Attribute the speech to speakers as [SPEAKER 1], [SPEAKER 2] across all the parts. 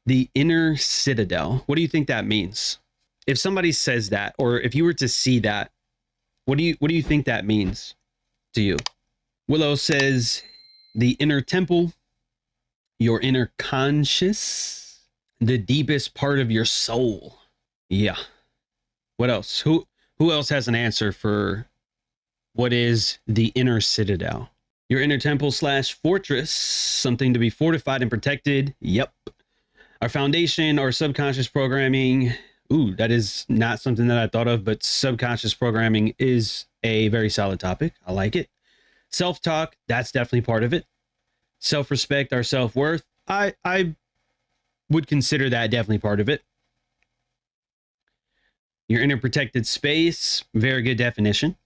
[SPEAKER 1] The inner citadel. What do you think that means? If somebody says that, or if you were to see that, what do you think that means to you? Willow says the inner temple, your inner conscious, the deepest part of your soul. Yeah. What else? Who else has an answer for what is the inner citadel? Your inner temple / fortress, something to be fortified and protected. Yep. Our foundation, our subconscious programming. Ooh, that is not something that I thought of, but subconscious programming is a very solid topic. I like it. Self-talk, that's definitely part of it. Self-respect, our self-worth. I would consider that definitely part of it. Your inner protected space, very good definition.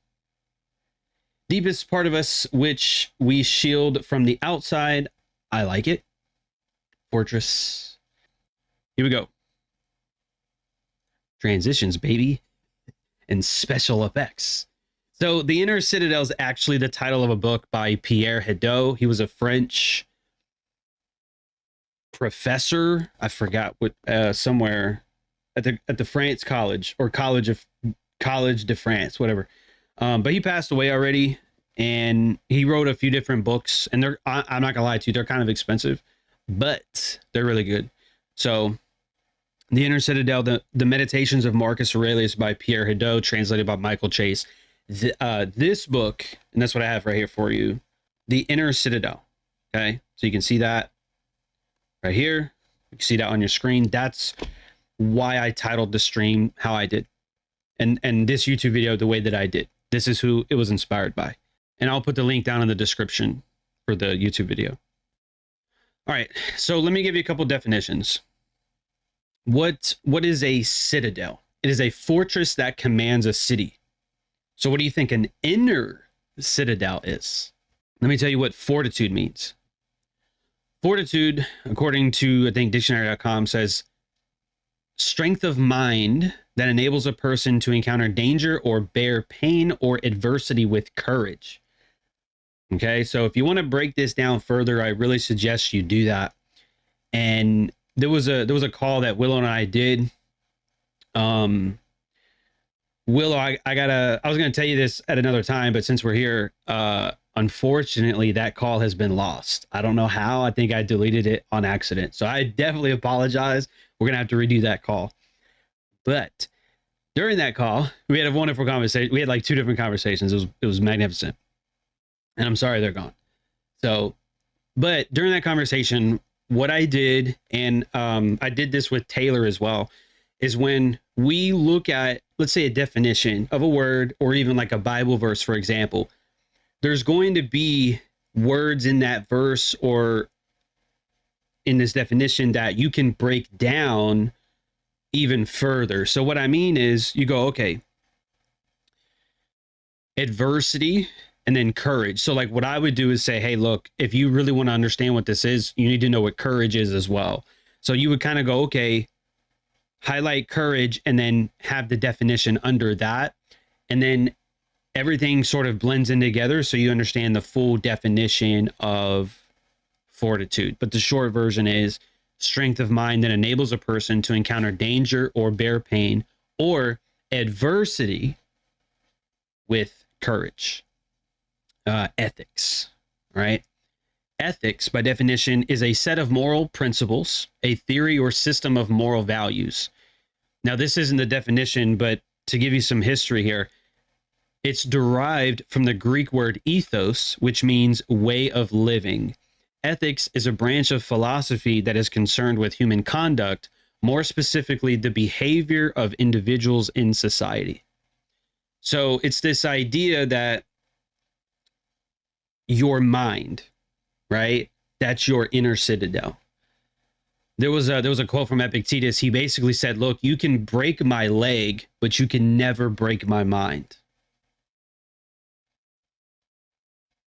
[SPEAKER 1] Deepest part of us, which we shield from the outside. I like it. Fortress. Here we go. Transitions, baby. And special effects. So the Inner Citadel is actually the title of a book by Pierre Hadot. He was a French professor. I forgot what, somewhere at the France College, or College de France, whatever. But he passed away already, and he wrote a few different books, and I'm not gonna lie to you, they're kind of expensive, but they're really good. So the Inner Citadel, the Meditations of Marcus Aurelius by Pierre Hadot, translated by Michael Chase. This book, and that's what I have right here for you, the Inner Citadel. Okay, so you can see that right here. You can see that on your screen. That's why I titled the stream how I did, and this YouTube video the way that I did. This is who it was inspired by, and I'll put the link down in the description for the YouTube video. All right, so let me give you a couple definitions. What is a citadel? It is a fortress that commands a city. So what do you think an inner citadel is? Let me tell you what fortitude means. Fortitude, according to, I think, dictionary.com, says strength of mind that enables a person to encounter danger or bear pain or adversity with courage. Okay, so if you want to break this down further, I really suggest you do that. And there was a call that Willow and I did. Willow, I was gonna tell you this at another time, but since we're here, unfortunately that call has been lost. I don't know how. I think I deleted it on accident. So I definitely apologize. We're gonna have to redo that call. But during that call, we had a wonderful conversation. We had like 2 different conversations. It was magnificent. And I'm sorry they're gone. So, but during that conversation, what I did, and I did this with Taylor as well, is when we look at, let's say, a definition of a word, or even like a Bible verse, for example, there's going to be words in that verse or in this definition that you can break down even further. So what I mean is you go, okay, adversity and then courage. So like what I would do is say, hey, look, if you really want to understand what this is, you need to know what courage is as well. So you would kind of go, okay, highlight courage and then have the definition under that. And then everything sort of blends in together so you understand the full definition of fortitude. But the short version is strength of mind that enables a person to encounter danger or bear pain or adversity with courage. Ethics, right? Ethics, by definition, is a set of moral principles, a theory or system of moral values. Now, this isn't the definition, but to give you some history here, it's derived from the Greek word ethos, which means way of living. Ethics is a branch of philosophy that is concerned with human conduct, more specifically, the behavior of individuals in society. So it's this idea that your mind, right? That's your inner citadel. There was a quote from Epictetus. He basically said, look, you can break my leg, but you can never break my mind.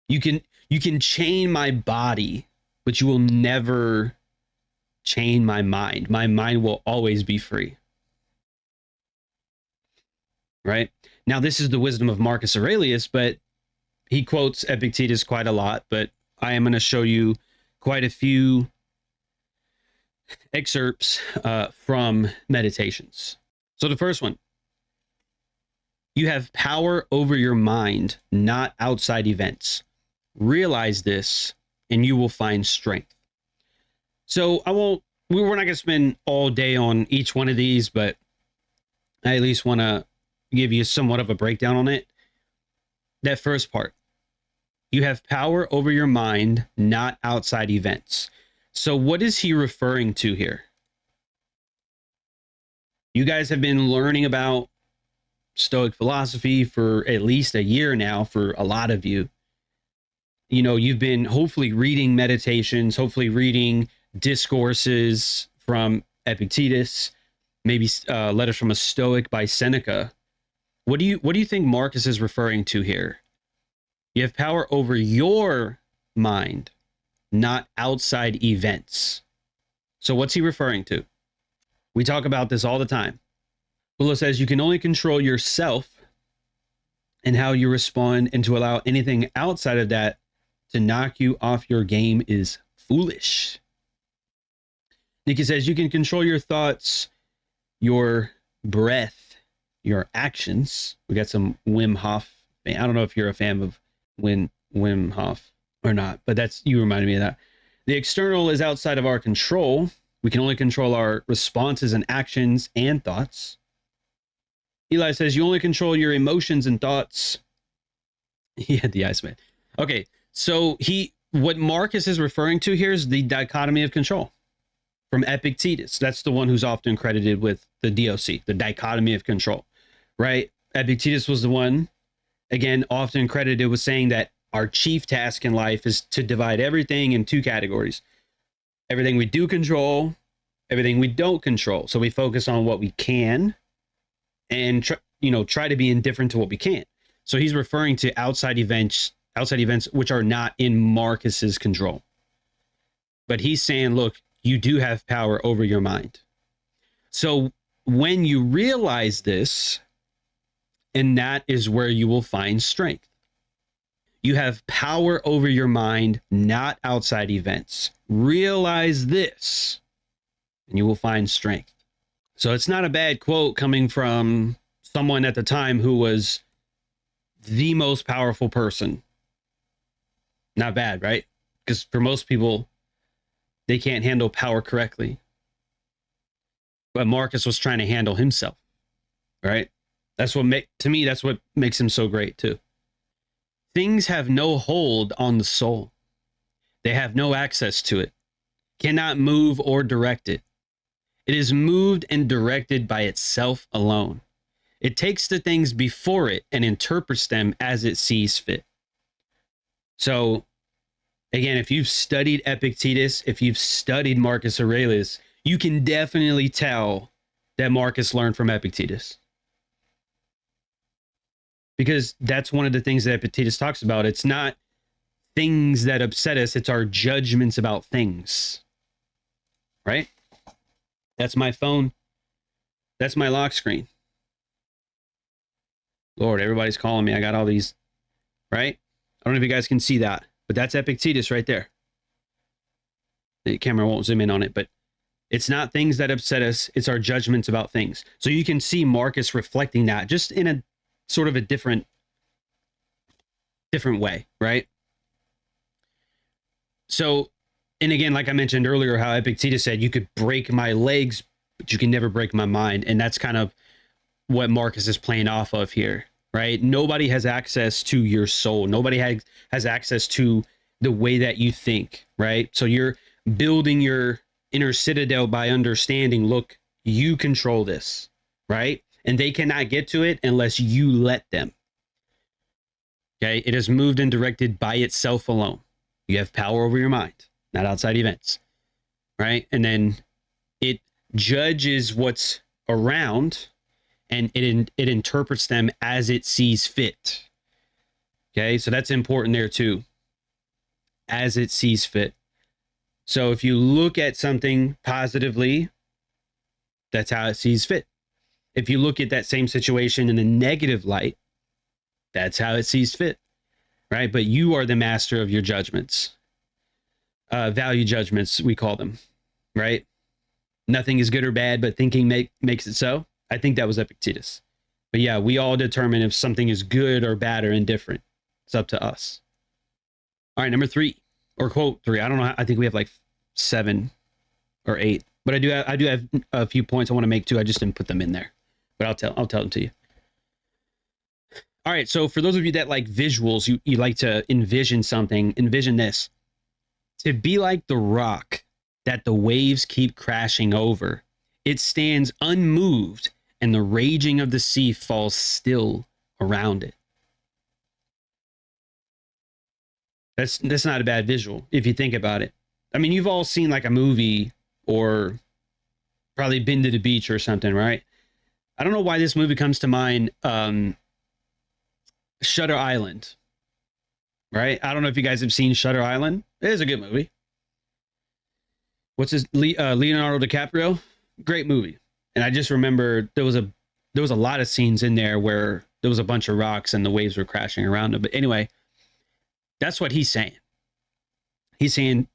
[SPEAKER 1] You can chain my body, but you will never chain my mind. My mind will always be free. Right? Now, this is the wisdom of Marcus Aurelius, but he quotes Epictetus quite a lot, but I am going to show you quite a few excerpts from Meditations. So the first one, you have power over your mind, not outside events. Realize this, and you will find strength. So we're not going to spend all day on each one of these, but I at least want to give you somewhat of a breakdown on it. That first part, you have power over your mind, not outside events. So what is he referring to here? You guys have been learning about Stoic philosophy for at least a year now, for a lot of you. You know, you've been hopefully reading Meditations, hopefully reading discourses from Epictetus, maybe Letters from a Stoic by Seneca. What do you think Marcus is referring to here? You have power over your mind, not outside events. So what's he referring to? We talk about this all the time. Bulla says you can only control yourself and how you respond, and to allow anything outside of that to knock you off your game is foolish. Nikki says you can control your thoughts, your breath, your actions. We got some Wim Hof. I don't know if you're a fan of Wim Hof or not, but you reminded me of that. The external is outside of our control. We can only control our responses and actions and thoughts. Eli says you only control your emotions and thoughts. He had the Iceman. Okay, so what Marcus is referring to here is the dichotomy of control from Epictetus. That's the one who's often credited with the DOC, the dichotomy of control, right? Epictetus was the one, again, often credited with saying that our chief task in life is to divide everything in two categories. Everything we do control, everything we don't control. So we focus on what we can and try to be indifferent to what we can't. So he's referring to outside events which are not in Marcus's control. But he's saying, look, you do have power over your mind. So when you realize this, and that is where you will find strength. You have power over your mind, not outside events. Realize this, and you will find strength. So it's not a bad quote coming from someone at the time who was the most powerful person. Not bad, right? Because for most people, they can't handle power correctly. But Marcus was trying to handle himself, right? That's what makes him so great too. Things have no hold on the soul. They have no access to it, cannot move or direct it. It is moved and directed by itself alone. It takes the things before it and interprets them as it sees fit. So, again, if you've studied Epictetus, if you've studied Marcus Aurelius, you can definitely tell that Marcus learned from Epictetus. Because that's one of the things that Epictetus talks about. It's not things that upset us, it's our judgments about things. Right? That's my phone. That's my lock screen. Lord, everybody's calling me. I got all these, right? I don't know if you guys can see that, but that's Epictetus right there. The camera won't zoom in on it, but it's not things that upset us, it's our judgments about things. So you can see Marcus reflecting that just in a sort of a different way, right? So, and again, like I mentioned earlier, how Epictetus said, you could break my legs, but you can never break my mind. And that's kind of what Marcus is playing off of here, right? Nobody has access to your soul. Nobody has access to the way that you think, right? So you're building your inner citadel by understanding, look, you control this, right? And they cannot get to it unless you let them. Okay, it is moved and directed by itself alone. You have power over your mind, not outside events, right? And then it judges what's around, and it interprets them as it sees fit. Okay, so that's important there too. As it sees fit. So if you look at something positively, that's how it sees fit. If you look at that same situation in a negative light, that's how it sees fit, right? But you are the master of your judgments. Value judgments, we call them, right? nothing is good or bad, but thinking makes it so. I think that was Epictetus. But yeah, we all determine if something is good or bad or indifferent. It's up to us. All right, number 3, or quote 3. I don't know. I think we have like 7 or 8, but I do have a few points I want to make too. I just didn't put them in there, but I'll tell them to you. All right, so for those of you that like visuals, you like to envision something. Envision this: to be like the rock that the waves keep crashing over. It stands unmoved, and the raging of the sea falls still around it. That's not a bad visual if you think about it. I mean, you've all seen like a movie or probably been to the beach or something, right? I don't know why this movie comes to mind. Shutter Island, right? I don't know if you guys have seen Shutter Island. It is a good movie. What's his Leonardo DiCaprio? Great movie. And I just remember there was a lot of scenes in there where there was a bunch of rocks and the waves were crashing around them. But anyway, that's what he's saying. He's saying,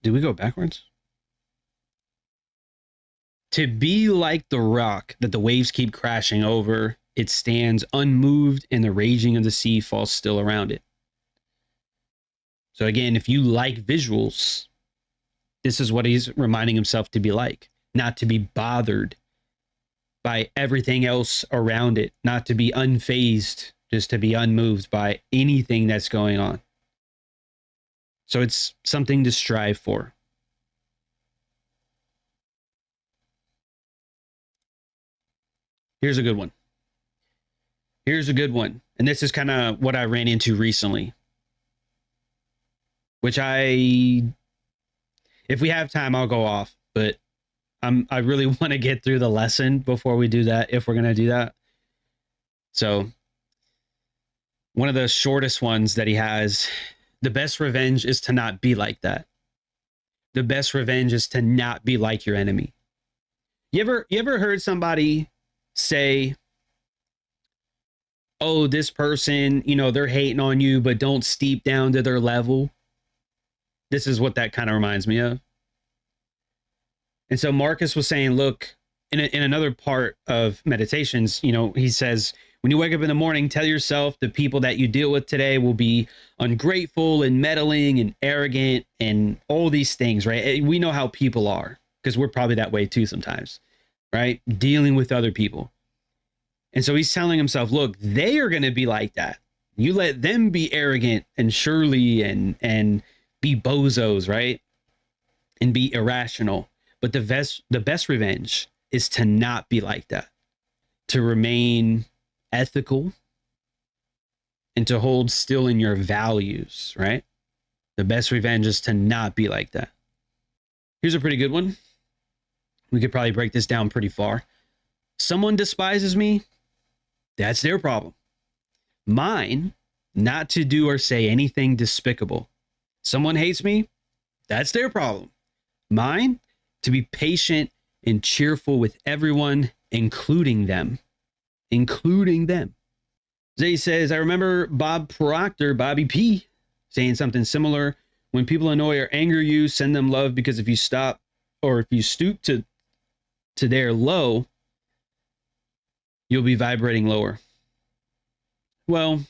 [SPEAKER 1] did we go backwards? To be like the rock that the waves keep crashing over, it stands unmoved, and the raging of the sea falls still around it. So again, if you like visuals, this is what he's reminding himself to be like. Not to be bothered by everything else around it. Not to be unfazed, just to be unmoved by anything that's going on. So it's something to strive for. Here's a good one. And this is kind of what I ran into recently. Which if we have time, I'll go off. But I really want to get through the lesson before we do that, if we're going to do that. So one of the shortest ones that he has: the best revenge is to not be like that. The best revenge is to not be like your enemy. You ever heard somebody say, oh, this person, they're hating on you, but don't steep down to their level? This is what that kind of reminds me of. And so Marcus was saying, look, in another part of Meditations, he says, when you wake up in the morning, tell yourself the people that you deal with today will be ungrateful and meddling and arrogant and all these things, right? We know how people are, because we're probably that way too sometimes, right? Dealing with other people. And so he's telling himself, look, they are going to be like that. You let them be arrogant and surly and be bozos, right? And be irrational. But the best revenge is to not be like that. To remain ethical and to hold still in your values, right? The best revenge is to not be like that. Here's a pretty good one. We could probably break this down pretty far. Someone despises me, that's their problem. Mine, not to do or say anything despicable. Someone hates me, that's their problem. Mine, to be patient and cheerful with everyone, including them. Including them. Zay says, I remember Bob Proctor, Bobby P, saying something similar. When people annoy or anger you, send them love, because if you stop or if you stoop to their low, you'll be vibrating lower. Well,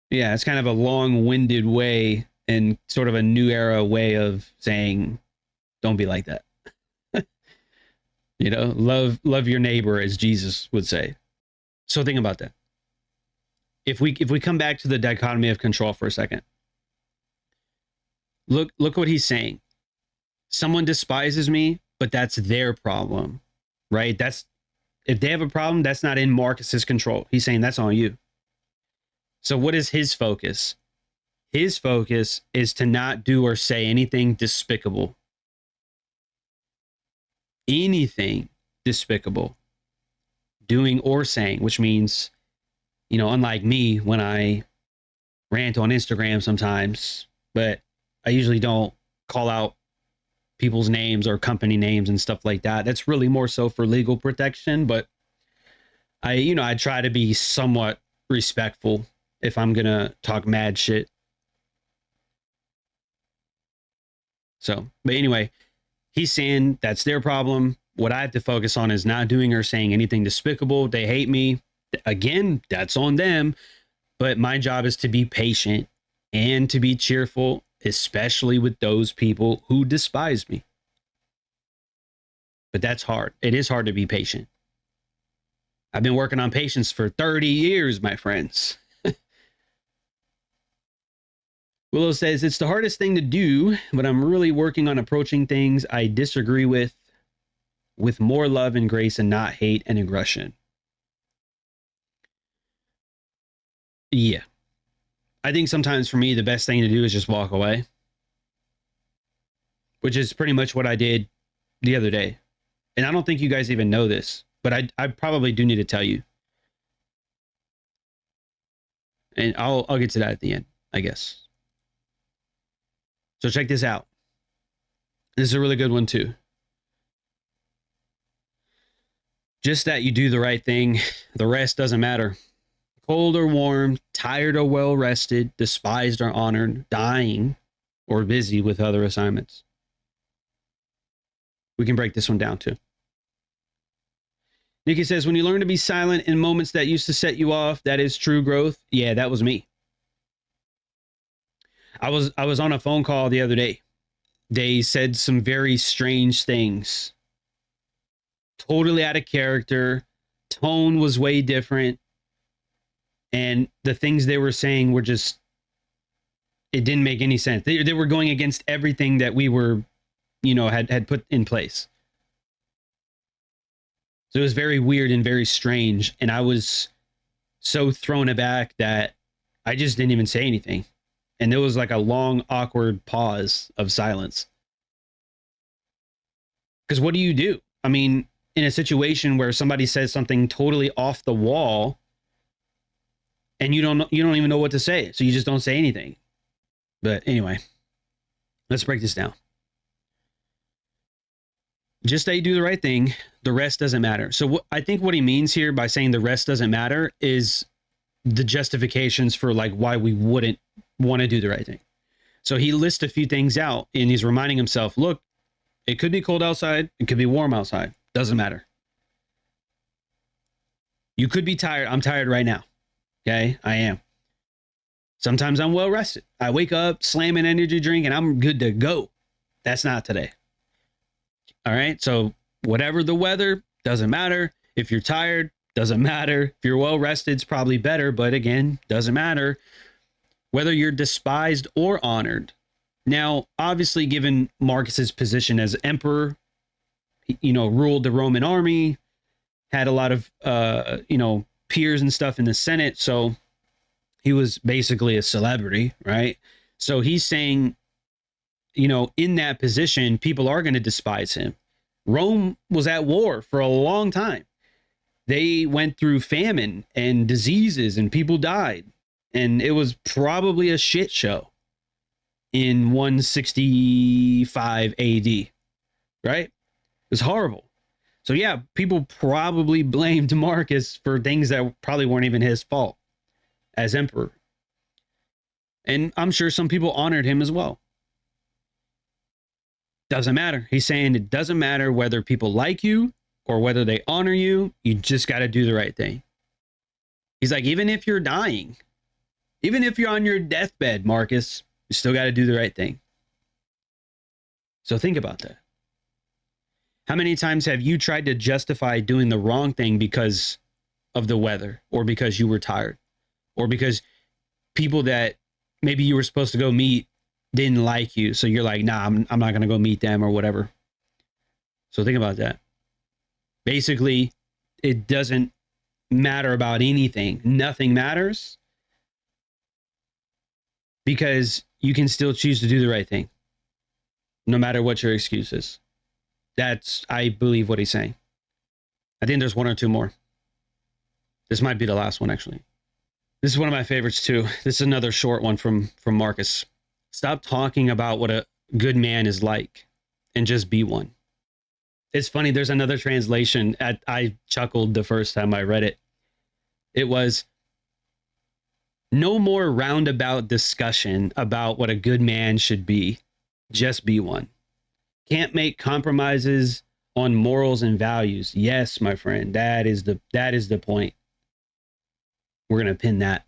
[SPEAKER 1] yeah, it's kind of a long-winded way and sort of a new era way of saying, don't be like that. Love your neighbor, as Jesus would say. So think about that. If we come back to the dichotomy of control for a second, look what he's saying. Someone despises me, but that's their problem, right? If they have a problem, that's not in Marcus's control. He's saying that's on you. So what is his focus? His focus is to not do or say anything despicable. Anything despicable. Doing or saying, which means, unlike me when I rant on Instagram sometimes, but I usually don't call out people's names or company names and stuff like that. That's really more so for legal protection, but I try to be somewhat respectful if I'm going to talk mad shit. So, but anyway, He's saying that's their problem. What I have to focus on is not doing or saying anything despicable. They hate me. Again, that's on them. But my job is to be patient and to be cheerful, especially with those people who despise me. But that's hard. It is hard to be patient. I've been working on patience for 30 years, my friends. Willow says, it's the hardest thing to do, but I'm really working on approaching things I disagree with more love and grace and not hate and aggression. Yeah. I think sometimes for me, the best thing to do is just walk away, which is pretty much what I did the other day. And I don't think you guys even know this, but I probably do need to tell you. And I'll get to that at the end, I guess. So check this out. This is a really good one too. Just that you do the right thing. The rest doesn't matter. Cold or warm, tired or well rested, despised or honored, dying or busy with other assignments. We can break this one down too. Nikki says, when you learn to be silent in moments that used to set you off, that is true growth. Yeah, that was me. I was on a phone call the other day. They said some very strange things. Totally out of character. Tone was way different. And the things they were saying were just, it didn't make any sense. They were going against everything that we were, had put in place. So it was very weird and very strange. And I was so thrown aback that I just didn't even say anything. And there was like a long, awkward pause of silence. Because what do you do? I mean, in a situation where somebody says something totally off the wall and you don't even know what to say. So you just don't say anything. But anyway, let's break this down. Just that you do the right thing. The rest doesn't matter. So I think what he means here by saying the rest doesn't matter is the justifications for like why we wouldn't want to do the right thing. So he lists a few things out and he's reminding himself, look, it could be cold outside. It could be warm outside. Doesn't matter. You could be tired. I'm tired right now. Okay. I am. Sometimes I'm well rested. I wake up, slam an energy drink and I'm good to go. That's not today. All right. So whatever the weather, doesn't matter. If you're tired, doesn't matter. If you're well rested, it's probably better. But again, doesn't matter. Whether you're despised or honored. Now, obviously, given Marcus's position as emperor, ruled the Roman army, had a lot of, peers and stuff in the Senate. So he was basically a celebrity, right? So he's saying, in that position, people are going to despise him. Rome was at war for a long time. They went through famine and diseases and people died. And it was probably a shit show in 165 AD, right? It was horrible. So yeah, people probably blamed Marcus for things that probably weren't even his fault as emperor. And I'm sure some people honored him as well. Doesn't matter. He's saying it doesn't matter whether people like you or whether they honor you. You just got to do the right thing. He's like, even if you're dying, even if you're on your deathbed, Marcus, you still got to do the right thing. So think about that. How many times have you tried to justify doing the wrong thing because of the weather or because you were tired or because people that maybe you were supposed to go meet didn't like you? So you're like, nah, I'm not going to go meet them or whatever. So think about that. Basically, it doesn't matter about anything. Nothing matters because you can still choose to do the right thing no matter what your excuse is. That's, I believe, what he's saying. I think there's one or two more. This might be the last one, actually. This is one of my favorites, too. This is another short one from Marcus. Stop talking about what a good man is like and just be one. It's funny. There's another translation. I chuckled the first time I read it. It was, no more roundabout discussion about what a good man should be. Just be one. Can't make compromises on morals and values. Yes, my friend, that is the point. We're going to pin that.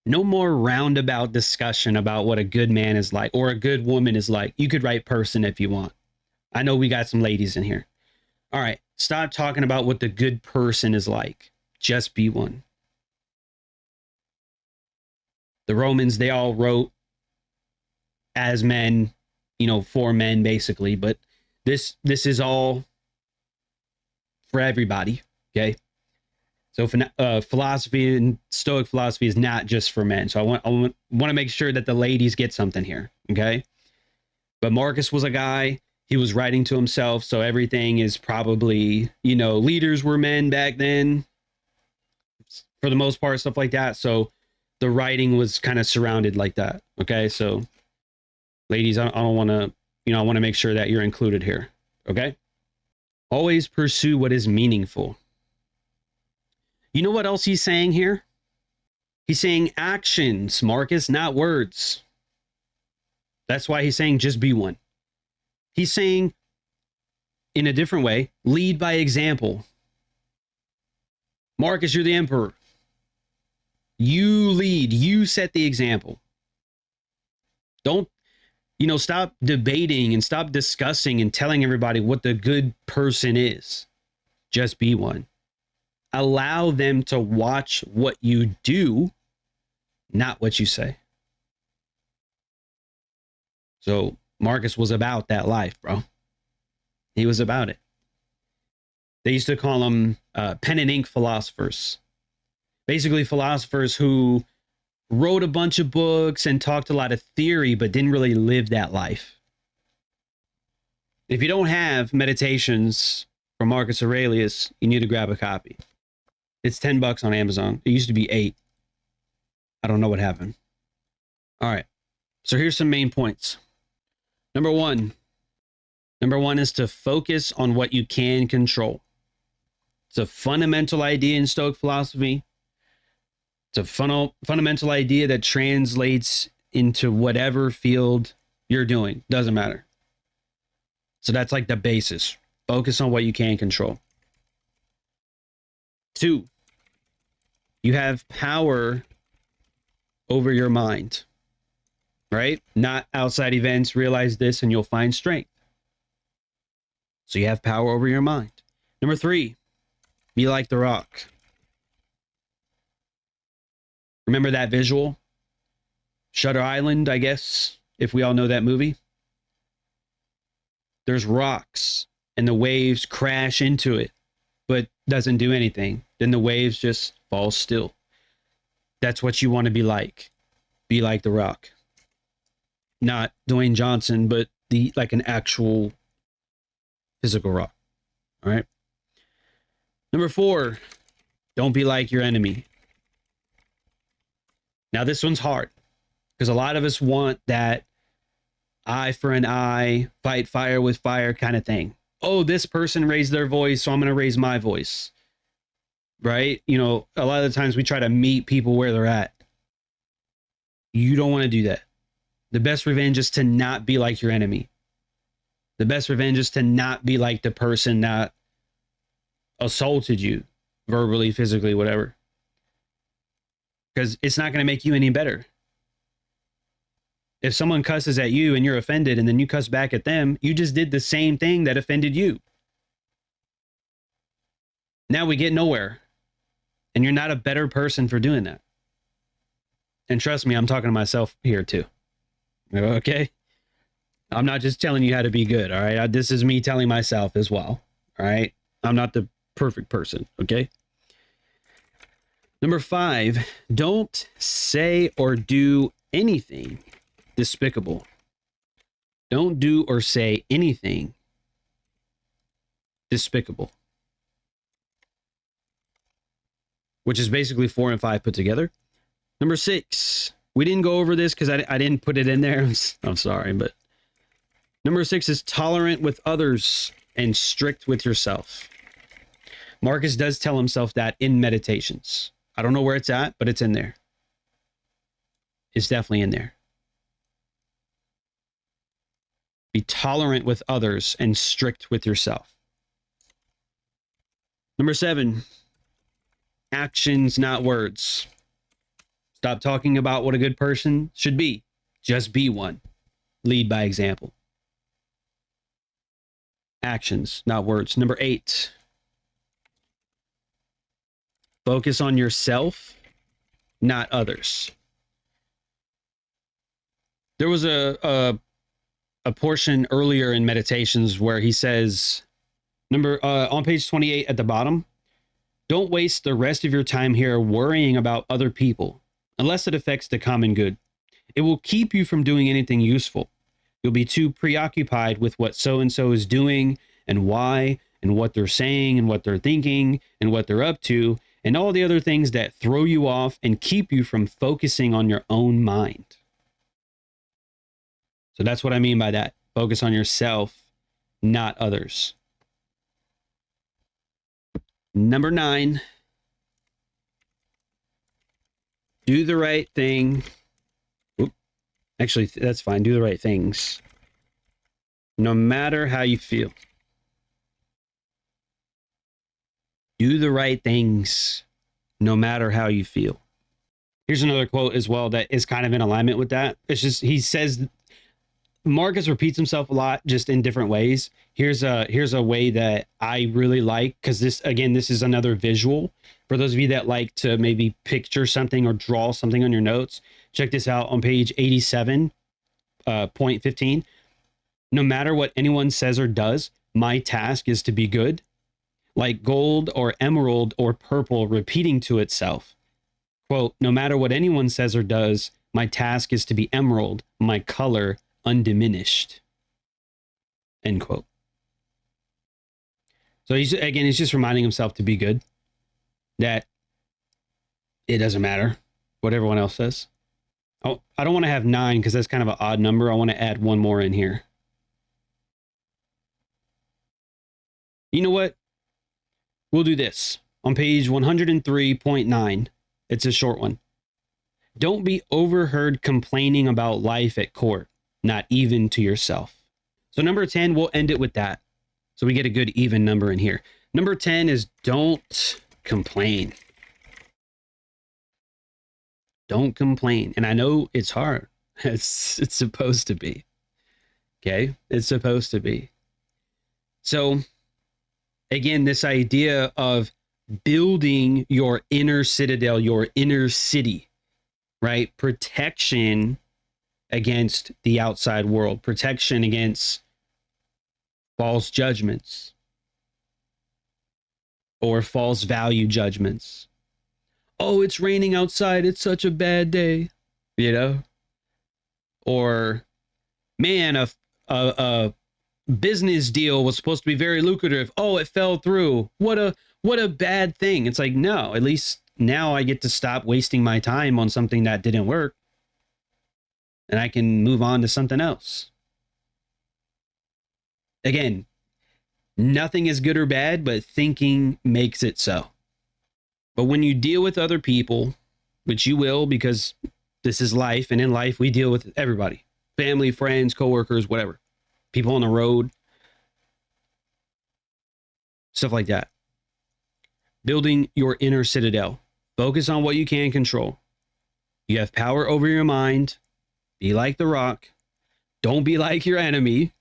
[SPEAKER 1] No more roundabout discussion about what a good man is like or a good woman is like. You could write person if you want. I know we got some ladies in here. All right, stop talking about what the good person is like. Just be one. The Romans, they all wrote as men, for men basically, but this is all for everybody, okay? So philosophy and Stoic philosophy is not just for men. So I want to make sure that the ladies get something here, okay? But Marcus was a guy, he was writing to himself, so everything is probably, leaders were men back then, for the most part, stuff like that. So the writing was kind of surrounded like that, okay? So ladies, I don't want to, I want to make sure that you're included here, okay? Always pursue what is meaningful. You know what else he's saying here? He's saying actions, Marcus, not words. That's why he's saying just be one. He's saying, in a different way, lead by example. Marcus, you're the emperor. You lead. You set the example. Don't, stop debating and stop discussing and telling everybody what the good person is. Just be one. Allow them to watch what you do, not what you say. So Marcus was about that life, bro. He was about it. They used to call them pen and ink philosophers. Basically philosophers who wrote a bunch of books and talked a lot of theory, but didn't really live that life. If you don't have Meditations from Marcus Aurelius, you need to grab a copy. It's $10 on Amazon. It used to be $8. I don't know what happened. All right. So here's some main points. Number one is to focus on what you can control. It's a fundamental idea in Stoic philosophy. It's a fundamental idea that translates into whatever field you're doing. Doesn't matter. So that's like the basis. Focus on what you can control. 2, you have power over your mind, right? Not outside events. Realize this and you'll find strength. So you have power over your mind. Number 3, be like the rock. Remember that visual? Shutter Island, I guess, if we all know that movie. There's rocks and the waves crash into it, but doesn't do anything. Then the waves just fall still. That's what you want to be like. Be like the rock. Not Dwayne Johnson, but like an actual physical rock. All right. Number 4, don't be like your enemy. Now this one's hard because a lot of us want that eye for an eye, fight fire with fire kind of thing. Oh, this person raised their voice, so I'm going to raise my voice. Right? A lot of the times we try to meet people where they're at. You don't want to do that. The best revenge is to not be like your enemy. The best revenge is to not be like the person that assaulted you verbally, physically, whatever. Because it's not going to make you any better. If someone cusses at you and you're offended and then you cuss back at them, you just did the same thing that offended you. Now we get nowhere. And you're not a better person for doing that. And trust me, I'm talking to myself here too. Okay? I'm not just telling you how to be good, all right? This is me telling myself as well, all right? I'm not the perfect person, okay? Number 5, don't say or do anything despicable. Don't do or say anything despicable. Which is basically 4 and 5 put together. Number 6, we didn't go over this because I didn't put it in there. I'm sorry, but number 6 is tolerant with others and strict with yourself. Marcus does tell himself that in Meditations. I don't know where it's at, but it's in there. It's definitely in there. Be tolerant with others and strict with yourself. Number 7, actions, not words. Stop talking about what a good person should be. Just be one. Lead by example. Actions, not words. Number 8, focus on yourself, not others. There was a portion earlier in Meditations where he says, on page 28 at the bottom, don't waste the rest of your time here worrying about other people unless it affects the common good. It will keep you from doing anything useful. You'll be too preoccupied with what so-and-so is doing and why and what they're saying and what they're thinking and what they're up to and all the other things that throw you off and keep you from focusing on your own mind. So that's what I mean by that. Focus on yourself, not others. Number 9, do the right thing. Actually, that's fine. Do the right things, no matter how you feel. Do the right things, no matter how you feel. Here's another quote as well that is kind of in alignment with that. It's just, he says, Marcus repeats himself a lot, just in different ways. Here's a way that I really like, because this is another visual. For those of you that like to maybe picture something or draw something on your notes, check this out on page 87, point 15. No matter what anyone says or does, my task is to be good, like gold or emerald or purple repeating to itself. Quote, no matter what anyone says or does, my task is to be emerald, my color undiminished. End quote. So he's just reminding himself to be good, that it doesn't matter what everyone else says. Oh, I don't want to have 9 because that's kind of an odd number. I want to add one more in here. You know what? We'll do this. On page 103.9, it's a short one. Don't be overheard complaining about life at court, not even to yourself. So number 10, we'll end it with that. So we get a good even number in here. Number 10 is don't complain. Don't complain. And I know it's hard. It's supposed to be. Okay? It's supposed to be. So again, this idea of building your inner citadel, your inner city, right? Protection against the outside world, protection against false judgments or false value judgments. Oh, it's raining outside. It's such a bad day, you know? Or, man, a business deal was supposed to be very lucrative. Oh, it fell through. What a bad thing. It's like, no, at least now I get to stop wasting my time on something that didn't work. And I can move on to something else. Again, nothing is good or bad, but thinking makes it so. But when you deal with other people, which you will, because this is life, and in life we deal with everybody. Family, friends, coworkers, whatever. People on the road. Stuff like that. Building your inner citadel. Focus on what you can control. You have power over your mind. Be like the Rock. Don't be like your enemy.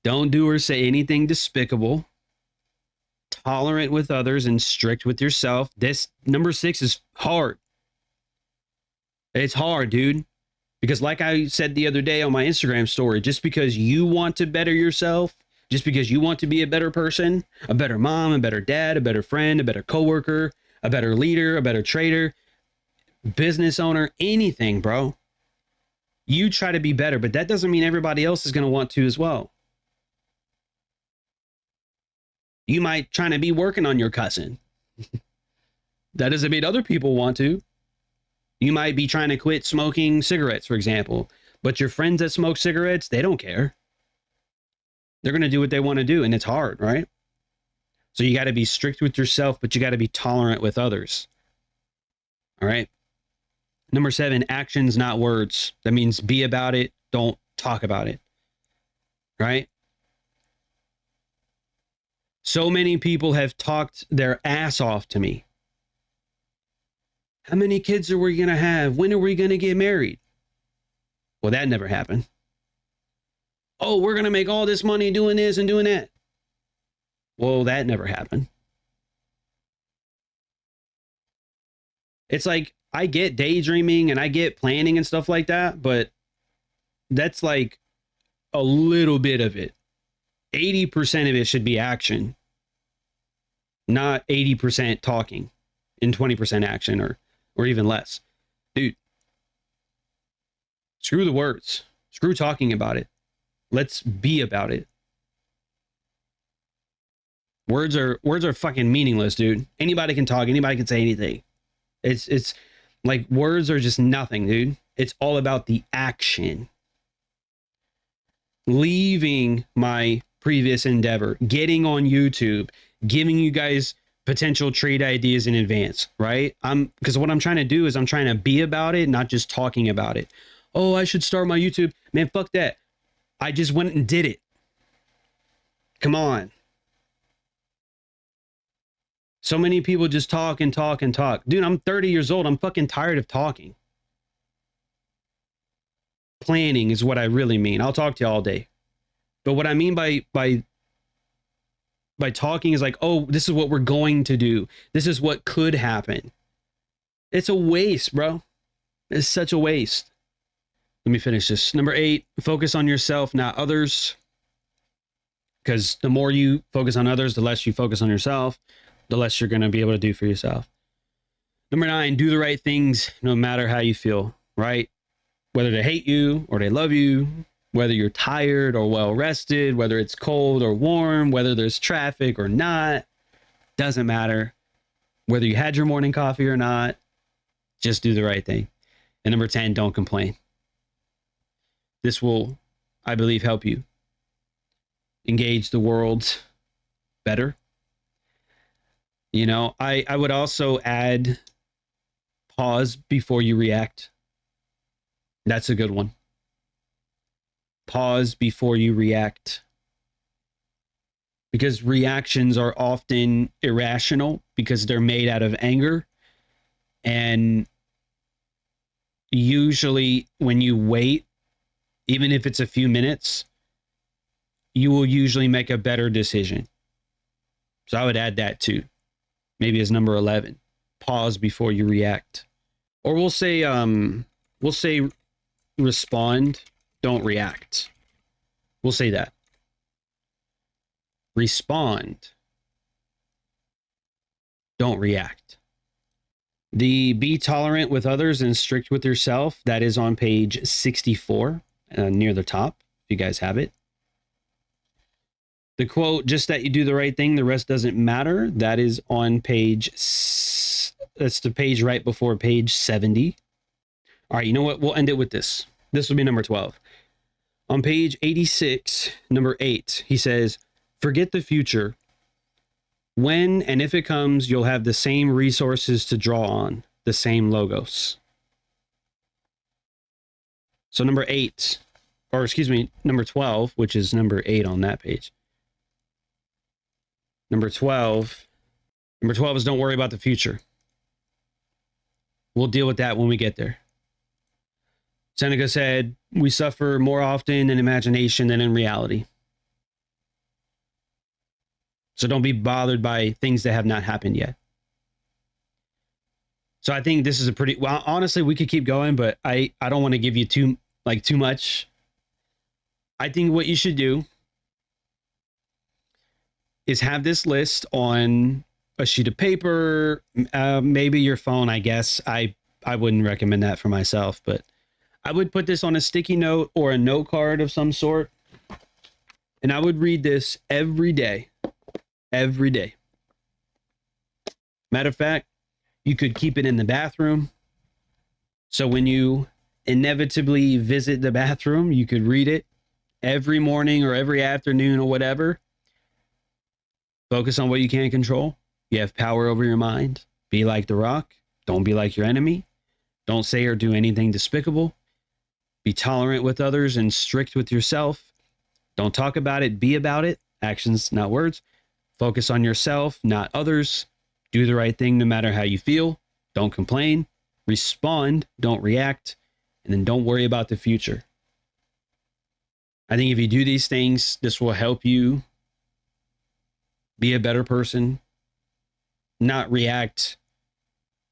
[SPEAKER 1] Don't do or say anything despicable. Tolerant with others and strict with yourself. This number 6 is hard. It's hard, dude. Because like I said the other day on my Instagram story, just because you want to better yourself, just because you want to be a better person, a better mom, a better dad, a better friend, a better coworker, a better leader, a better trader, business owner, anything, bro. You try to be better, but that doesn't mean everybody else is going to want to as well. You might try to be working on your cousin. That doesn't mean other people want to. You might be trying to quit smoking cigarettes, for example, but your friends that smoke cigarettes, they don't care. They're going to do what they want to do, and it's hard, right? So you got to be strict with yourself, but you got to be tolerant with others. All right. Number 7, actions, not words. That means be about it. Don't talk about it. right? So many people have talked their ass off to me. How many kids are we going to have? When are we going to get married? Well, that never happened. Oh, we're going to make all this money doing this and doing that. Well, that never happened. It's like, I get daydreaming and I get planning and stuff like that, but that's like a little bit of it. 80% of it should be action, not 80% talking and 20% action or even less. Dude, screw the words. Screw talking about it. Let's be about it. Words are fucking meaningless, dude. Anybody can talk, anybody can say anything. It's like words are just nothing, dude. It's all about the action. Leaving my previous endeavor, getting on YouTube, giving you guys potential trade ideas in advance, right? Because what I'm trying to do is I'm trying to be about it, not just talking about it. Oh, I should start my YouTube. Man, fuck that. I just went and did it. Come on. So many people just talk and talk and talk. Dude, I'm 30 years old. I'm fucking tired of talking. Planning is what I really mean. I'll talk to you all day. But what I mean by talking is like, oh, this is what we're going to do. This is what could happen. It's a waste, bro. It's such a waste. Let me finish this. Number 8, focus on yourself, not others. Because the more you focus on others, the less you focus on yourself, the less you're going to be able to do for yourself. Number 9, do the right things no matter how you feel, right? Whether they hate you or they love you, whether you're tired or well rested, whether it's cold or warm, whether there's traffic or not, doesn't matter. Whether you had your morning coffee or not, just do the right thing. And number 10, don't complain. This will, I believe, help you engage the world better. You know, I would also add pause before you react. That's a good one. Pause before you react. Because reactions are often irrational because they're made out of anger. And usually when you wait, even if it's a few minutes, you will usually make a better decision. So I would add that too. Maybe as number 11. Pause before you react. Or we'll say respond, don't react. We'll say that. Respond. Don't react. The be tolerant with others and strict with yourself, that is on page 64, near the top, if you guys have it. The quote, just that you do the right thing, the rest doesn't matter, that is on page, that's the page right before page 70. All right, you know what? We'll end it with this. This will be number 12. On page 86, number 8, he says, forget the future. When and if it comes, you'll have the same resources to draw on, the same logos. So number 8, or excuse me, number 12, which is number 8 on that page. Number 12 is don't worry about the future. We'll deal with that when we get there. Seneca said, we suffer more often in imagination than in reality. So don't be bothered by things that have not happened yet. So I think this is a pretty, well, honestly, we could keep going, but I don't want to give you too much. I think what you should do is have this list on a sheet of paper, maybe your phone, I guess. I wouldn't recommend that for myself, but I would put this on a sticky note or a note card of some sort. And I would read this every day. Every day. Matter of fact, you could keep it in the bathroom. So when you inevitably visit the bathroom, you could read it every morning or every afternoon or whatever. Focus on what you can't control. You have power over your mind. Be like the rock. Don't be like your enemy. Don't say or do anything despicable. Be tolerant with others and strict with yourself. Don't talk about it, be about it. Actions, not words. Focus on yourself, not others. Do the right thing no matter how you feel. Don't complain. Respond, don't react. And then don't worry about the future. I think if you do these things, this will help you be a better person, not react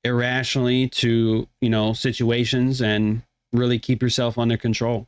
[SPEAKER 1] irrationally to, situations, and really keep yourself under control.